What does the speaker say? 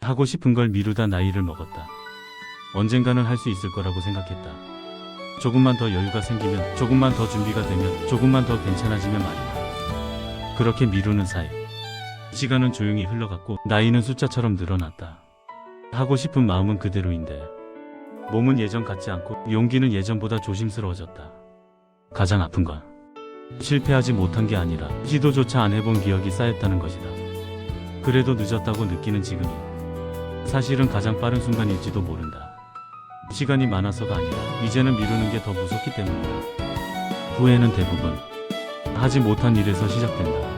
하고 싶은 걸 미루다 나이를 먹었다. 언젠가는 할 수 있을 거라고 생각했다. 조금만 더 여유가 생기면, 조금만 더 준비가 되면, 조금만 더 괜찮아지면 말이다. 그렇게 미루는 사이 시간은 조용히 흘러갔고 나이는 숫자처럼 늘어났다. 하고 싶은 마음은 그대로인데 몸은 예전 같지 않고 용기는 예전보다 조심스러워졌다. 가장 아픈 건 실패하지 못한 게 아니라 시도조차 안 해본 기억이 쌓였다는 것이다. 그래도 늦었다고 느끼는 지금이 사실은 가장 빠른 순간일지도 모른다. 시간이 많아서가 아니라 이제는 미루는 게 더 무섭기 때문이다. 후회는 대부분 하지 못한 일에서 시작된다.